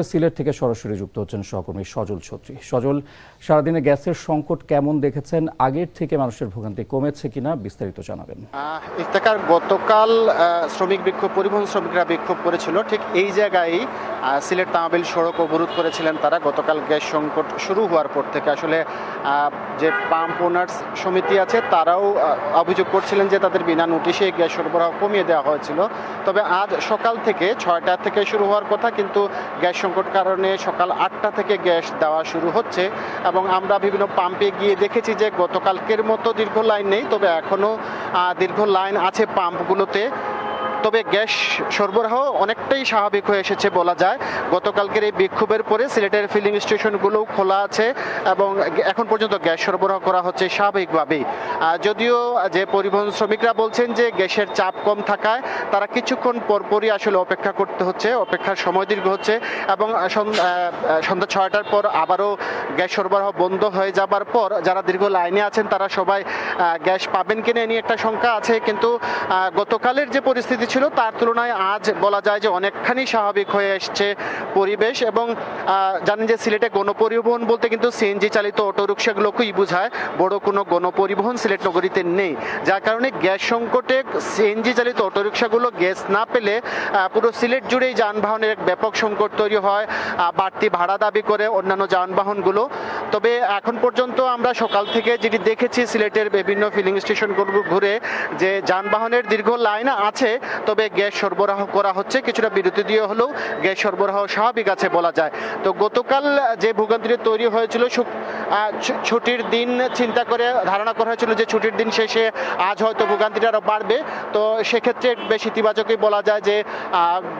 সিলেট থেকে সরাসরি যুক্ত হচ্ছেন সহকর্মী সজল ছত্রী। সজল, সারাদিনে গ্যাসের সংকট কেমন দেখেছেন? আগের থেকে মানুষের ভোগান্তি কমেছে কিনা বিস্তারিত জানাবেন। ইফতেখার, গতকাল পরিবহন শ্রমিকরা বিক্ষোভ করেছিল ঠিক এই জায়গায়। সিলেট তামাবিল সড়ক অবরোধ করেছিলেন তারা গতকাল গ্যাস সংকট শুরু হওয়ার পর থেকে। আসলে যে পাম্প ওনার্স সমিতি আছে তারাও অভিযোগ করছিলেন যে তাদের বিনা নোটিশে গ্যাস সরবরাহ কমিয়ে দেওয়া হয়েছিল। তবে আজ সকাল থেকে 6টা থেকে শুরু হওয়ার কথা, কিন্তু গ্যাস সংকট কারণে সকাল 8টা থেকে গ্যাস দেওয়া শুরু হচ্ছে। এবং আমরা বিভিন্ন পাম্পে গিয়ে দেখেছি যে গতকালকের মতো দীর্ঘ লাইন নেই, তবে এখনও দীর্ঘ লাইন আছে পাম্পগুলোতে। তবে গ্যাস সরবরাহ অনেকটাই স্বাভাবিক হয়ে এসেছে বলা যায়। গতকালকের এই বিক্ষোভের পরে সিলেটের ফিলিং স্টেশনগুলোও খোলা আছে এবং এখন পর্যন্ত গ্যাস সরবরাহ করা হচ্ছে স্বাভাবিকভাবেই। যদিও যে পরিবহন শ্রমিকরা বলছেন যে গ্যাসের চাপ কম থাকায় তারা কিছুক্ষণ পরপরই আসলে অপেক্ষা করতে হচ্ছে, অপেক্ষার সময় দীর্ঘ হচ্ছে। এবং সন্ধ্যা 6টার পর আবারও গ্যাস সরবরাহ বন্ধ হয়ে যাবার পর যারা দীর্ঘ লাইনে আছেন তারা সবাই গ্যাস পাবেন কিনা নিয়ে একটা শঙ্কা আছে। কিন্তু গতকালের যে পরিস্থিতি ছিল তার তুলনায় আজ বলা যায় যে অনেকখানি স্বাভাবিক হয়ে এসছে পরিবেশ। এবং জানেন যে সিলেটে গণপরিবহন বলতে কিন্তু সিএনজি চালিত অটোরিকশাগুলোকেই বোঝায়, বড় কোনো গণপরিবহন সিলেট নগরীতে নেই। যার কারণে গ্যাস সংকটে সিএনজি চালিত অটোরিকশাগুলো গ্যাস না পেলে পুরো সিলেট জুড়েই যানবাহনের এক ব্যাপক সংকট তৈরি হয়, বাড়তি ভাড়া দাবি করে অন্যান্য যানবাহনগুলো। তবে এখন পর্যন্ত আমরা সকাল থেকে যেটি দেখেছি সিলেটের বিভিন্ন ফিলিং স্টেশনগুলো ঘুরে, যে যানবাহনের দীর্ঘ লাইন আছে, তবে গ্যাস সরবরাহ করা হচ্ছে। কিছুটা বিরতি দিয়ে হলেও গ্যাস সরবরাহ স্বাভাবিক আছে বলা যায়। তো গতকাল যে ভোগান্তিটি তৈরি হয়েছিল, ছুটির দিন চিন্তা করে ধারণা করা হয়েছিল যে ছুটির দিন শেষে আজ হয়তো ভোগান্তিটা আরও বাড়বে। তো সেক্ষেত্রে বেশ ইতিবাচকই বলা যায় যে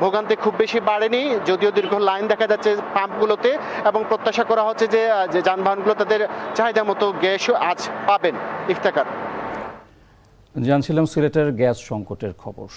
ভোগান্তি খুব বেশি বাড়েনি, যদিও দীর্ঘ লাইন দেখা যাচ্ছে পাম্পগুলোতে। এবং প্রত্যাশা করা হচ্ছে যে যানবাহনগুলো তাদের চাহিদা মতো গ্যাস আজ পাবেন। ইফতেখার, জানছিলাম সিলেটের গ্যাস সংকটের খবর।